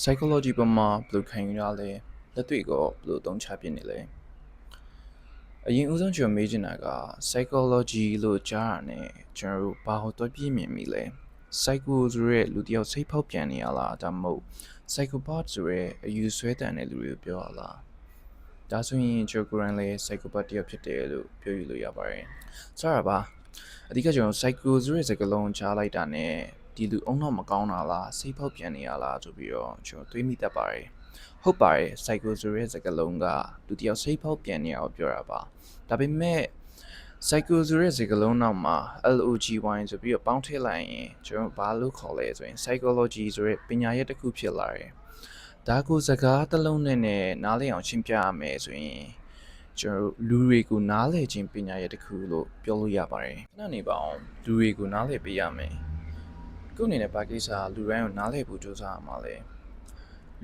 psychology ပေါ်မှာဘယ်လိုခံယူရလဲလက်တွေ့ကောဘယ်လိုသုံးချပြနေလဲအရင်ဦးဆုံးကျွန်တော်မေးချင်တာက psychology လို့ကြားရတဲ့ကျွန်တော်တို့ဘာကိုတွက်ပြမြင်မိလဲ psycho ဆိုရဲလူတယောက်စိတ်ဖောက်ပြန်နေရလားဒါမှမဟုတ် psychopath ဆိုရဲအယူဆွဲတန်တဲ့လူတွေကိုပြောရလားဒါဆိုရင်ကျွန်တော်ကိုယ်တိုင်လည်း psychopath တယောက်ဖြစ်တယ်လို့ပြောယူလို့ရပါတယ်ဆိုတော့ပါအဓိကကျွန်တော် psycho ဆိုရဲစကားလုံးကြားလိုက်တာနဲ့ဒီလူအုံတော့မကောင်းတာလားစိတ်ဖောက်ပြန်နေရလားဆိုပြီးတော့ကျွန်တော်တွေးမိတတ်ပါတယ်ဟုတ်ပါတယ် psycho ဆိုရဲစကားလုံးကလူတယောက်စိတ်ဖောက်ပြန်နေအောင်ပြောတာပါဒါပေမဲ့ psycho ဆိုရဲစကားလုံးနောက်မှာ LOGY ဆိုပြီးတော့ပေါင်းထည့်လိုက်ရင်ကျွန်တော်ဘာလို့ခေါ်လဲဆိုရင် psychology ဆိုရဲပညာရပ်တစ်ခုဖြစ်လာတယ်ဒါကိုစကားတစ်လုံးနဲ့နားလည်အောင်ရှင်းပြရမယ်ဆိုရင်ကျွန်တော်လူတွေကိုနားလည်ခြင်းပညာရပ်တစ်ခုလို့ပြောလို့ရပါတယ်ခဏနေပါအောင်လူတွေကိုနားလည်ပေးရမယ်ခုအနေနဲ့ဘာကိစ္စလူတိုင်းကိုနားလည်ဖို့ကြိုးစားရမှာလဲ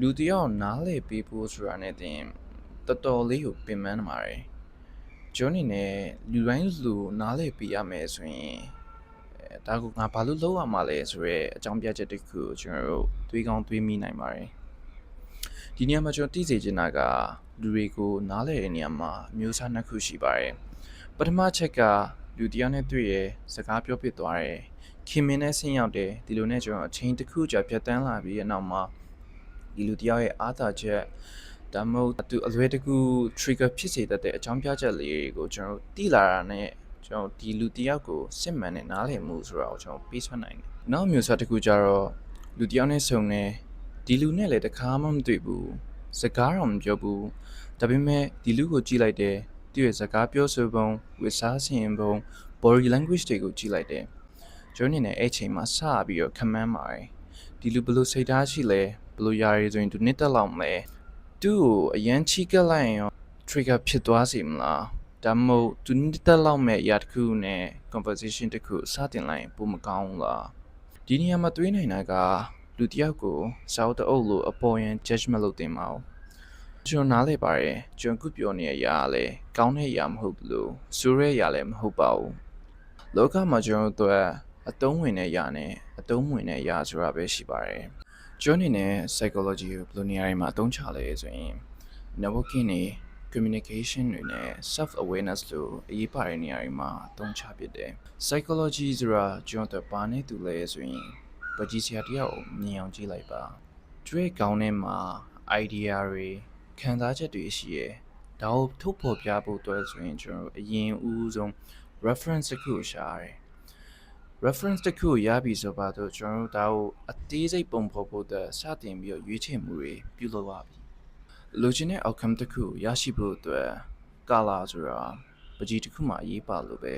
လူတယောက်နားလည်ပေးဖို့ဆိုတာနဲ့တင်တော်တော်လေးကိုပင်ပန်းနေပါတယ်ကျွန်တော်အနေနဲ့လူတိုင်းလူနားလည်ပေးရမယ်ဆိုရင်ဒါကငါဘာလို့လုပ်ရမှာလဲဆိုရဲအကြောင်းပြချက်တစ်ခုကိုကျွန်တော်တို့တွေးကောင်းတွေးမိနိုင်ပါတယ်ဒီနေရာမှာကျွန်တော်သိစေချင်တာကလူတွေကိုနားလည်တဲ့နေရာမှာမျိုးစားနှစ်ခုရှိပါတယ်ပထမချက်ကလူတယောက်နဲ့တွေ့ရစကားပြောပြသွားတယ်ခင်မင်းနဲ့ဆင်းရောက်တယ်ဒီလိုနဲ့ကျွန်တော်အချိန်တစ်ခုကြာဖြတ်တန်းလာပြီးတဲ့နောက်မှာဒီလူတယောက်ရဲ့အားသာချက်ဒါမှမဟုတ်သူအလွယ်တကူ trigger ဖြစ်စေတတ်တဲ့အကြောင်းပြချက်လေးတွေကိုကျွန်တော်သိလာတာနဲ့ကျွန်တော်ဒီလူတယောက်ကိုစစ်မှန်တဲ့နားလည်မှုဆိုတာကိုကျွန်တော်ပေးဆွနိုင်တယ်နောက်မျိုးစားတစ်ခုကျတော့လူတယောက်နဲ့ဆုံနေဒီလူနဲ့လည်းတခါမှမတွေ့ဘူးစကားတော့မပြောဘူးဒါပေမဲ့ဒီလူကိုကြည့်လိုက်တယ်သူ့ရဲ့စကားပြောဆိုပုံဝတ်စားစီရင်ပုံ body language တွေကိုကြည့်လိုက်တယ်ကျွန်တော်အနေနဲ့အဲ့ချိန်မှာစပြီးတော့ command ပါတယ်ဒီလူဘယ်လိုစိတ်ထားရှိလဲဘယ်လိုຢာရီဆိုရင်သူနှစ်သက်လောက်မလဲသူ့ကိုအရန်ချီကလိုက်ရင် trigger ဖြစ်သွားစေမလားဒါမှမဟုတ်သူနှစ်သက်လောက်မဲ့ຢာတစ်ခုနဲ့ conversation တစ်ခုစတင်လိုက်ရင်ပိုမကောင်းဘူးလားဒီနေရာမှာတွေးနိုင်တာကလူတယောက်ကိုစောက်တအုပ်လို့အပေါ်ယံ judgment လုပ်တင်ပါဦးကျွန်တော်နားလည်ပါတယ်ကျွန်တော်ခုပြောနေရတာလည်းကောင်းတဲ့အရာမဟုတ်ဘူးလို့ဆိုရဲအရာလည်းမဟုတ်ပါဘူးလောကမှာကျွန်တော်တို့အတုံးဝင်တဲ့အရာနဲ့အတုံးဝင်တဲ့အရာဆိုတာပဲရှိပါတယ်ကျွန်တော်အနေနဲ့ psychology ကိုဘယ်လိုနေရာတွေမှာအသုံးချလဲဆိုရင် networking တွေ communication တွေနဲ့ self awareness လို့အရေးပါတဲ့နေရာတွေမှာအသုံးချဖြစ်တယ် psychology ဆိုတာကျွန်တော်တို့ဘာနဲ့တူလဲဆိုရင်ပကြီးစရာတယောက်မြင်အောင်ကြည့်လိုက်ပါတွေ့ကောင်းတဲ့မှာ idea တွေခံစားချက်တွေရှိရဲဒါကိုထုတ်ဖော်ပြဖို့အတွက်ဆိုရင်ကျွန်တော်အရင်ဦးဆုံး reference တစ်ခုရှာရတယ် reference တစ်ခုရပြီဆိုပါတော့ကျွန်တော်တို့ဒါကိုအသေးစိတ်ပုံဖော်ဖို့အတွက်စတင်ပြီးတော့ရွေးချယ်မှုတွေပြုလုပ်ရပြီလိုချင်တဲ့ outcome တစ်ခုရရှိဖို့အတွက် color ဆိုတာပကြီးတစ်ခုမှအရေးပါလို့ပဲ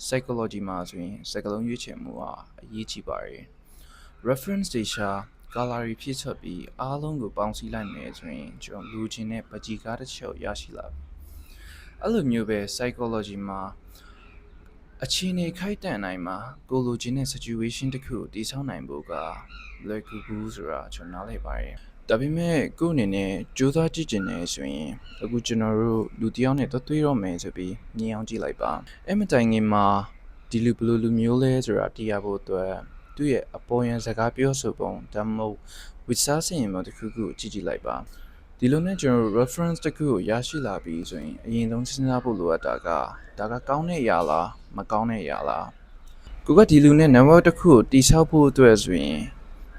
psychology မှာဆိုရင်စကားလုံးရွေးချယ်မှုကအရေးကြီးပါတယ် reference တွေရှာ color တွေဖြည့်စွက်ပြီးအားလုံးကိုပေါင်းစည်းလိုက်မယ်ဆိုရင်ကျွန်တော်လိုချင်တဲ့ပကြီးကားတစ်ချက်ရရှိလာပြီအဲ့လိုမျိုးပဲ psychology မှာအခြေအနေခိုက်တန့်နိုင်မှာကိုလိုချင်တဲ့ situation တစ်ခုတည်ဆောက်နိုင်ဖို့ကလွယ်ကူဘူးဆိုတာကျွန်တော်နားလည်ပါတယ်ဒါပေမဲ့ကိုအနေနဲ့ကြိုးစားကြည့်ချင်တယ်ဆိုရင်အခုကျွန်တော်တို့လူတစ်ယောက်နဲ့တွေ့တော့မယ်ဆိုပြီးမြင်အောင်ကြည့်လိုက်ပါအဲ့မတိုင်ခင်မှာဒီလူဘယ်လိုလူမျိုးလဲဆိုတာသိရဖို့အတွက်သူ့ရဲ့အပေါ်ယံစကားပြောဆိုပုံဒါမှမဟုတ်ဝစ်စားစင်ပုံတစ်ခုခုကြည့်လိုက်ပါဒီလိုနဲ့ကျွန်တော် reference တစ်ခုကိုရရှိလာပြီဆိုရင်အရင်ဆုံးစဉ်းစားဖို့လိုအပ်တာကဒါကကောင်းတဲ့အရာလားမကောင်းတဲ့အရာလားကိုကဒီလူနဲ့ network တစ်ခုကိုတိဆောက်ဖို့အတွက်ဆိုရင်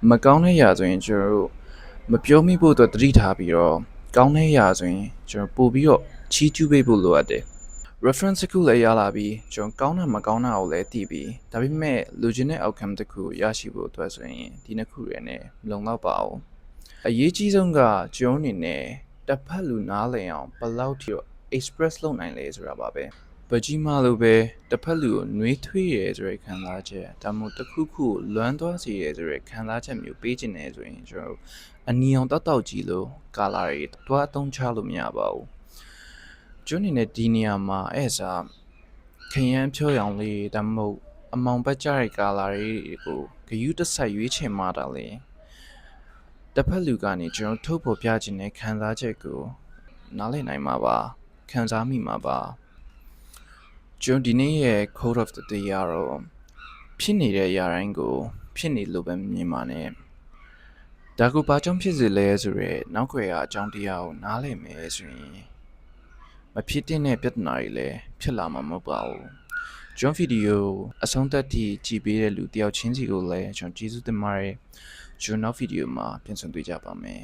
မကောင်းတဲ့အရာဆိုရင်ကျွန်တော်တို့မပြောမိဖို့အတွက်တတိထားပြီးတော့ကောင်းတဲ့အရာဆိုရင်ကျွန်တော်ပို့ပြီးတော့ချီးကျူးပေးဖို့လိုအပ်တယ် reference တစ်ခုလည်းရလာပြီးကျွန်တော်ကောင်းတာမကောင်းတာကိုလည်းသိပြီးဒါပေမဲ့လိုချင်တဲ့ outcome တစ်ခုရရှိဖို့အတွက်ဆိုရင်ဒီနှစ်ခုတွေနဲ့မလုံလောက်ပါဘူးအရေးကြီးဆုံးကကျွန်တော်အနေနဲ့တစ်ဖက်လူနားလည်အောင်ဘယ်လောက်ထိ express လုပ်နိုင်လဲဆိုတာပါပဲပကြီးမလို့ပဲတစ်ဖက်လူကိုနှွေးထွေးရဲဆိုတဲ့ခံစားချက်ဒါမှမဟုတ်တစ်ခုခုလွမ်းသွားစေရဲဆိုတဲ့ခံစားချက်မျိုးပေးခြင်းနဲ့ဆိုရင်ကျွန်တော်အနီအောင်တောက်ကြည့်လို့ကာလာတွေတွားအသုံးချလို့မရပါဘူးကျွန်တော်အနေနဲ့ဒီနေရာမှာအဲ့စားခရမ်းဖြောရောင်လေးဒါမှမဟုတ်အမောင်ပတ်ကြတဲ့ကာလာတွေကိုဂယူးတစ်ဆက်ရွေးချယ်မှတာလေတစ်ဖက်လူကနေကျွန်တော်ထုတ်ဖော်ပြခြင်းနဲ့ခံစားချက်ကိုနားလည်နိုင်မှာပါခံစားမိမှာပါကျွန်တော်ဒီနေ့ရဲ့ code of the day ကတော့ဖြစ်နေတဲ့အရာတိုင်းကိုဖြစ်နေလို့ပဲမြင်ပါနဲ့ ဒါကူဘာကြောင့်ဖြစ်စေလဲဆိုရဲနောက်ွယ်ကအကြောင်းတရားကိုနားလည်မယ်ဆိုရင်မဖြစ်တဲ့ပြဿနာတွေလည်းဖြစ်လာမှာမဟုတ်ပါဘူးကျွန်တော်ဗီဒီယိုအဆုံးသတ်ထိကြည့်ပေးတဲ့လူတယောက်ချင်းစီကိုလည်းကျွန်တော်ကျေးဇူးတင်ပါတယ်ကျွန်တော်နောက်ဗီဒီယိုမှာပြန်ဆုံတွေ့ကြပါမယ်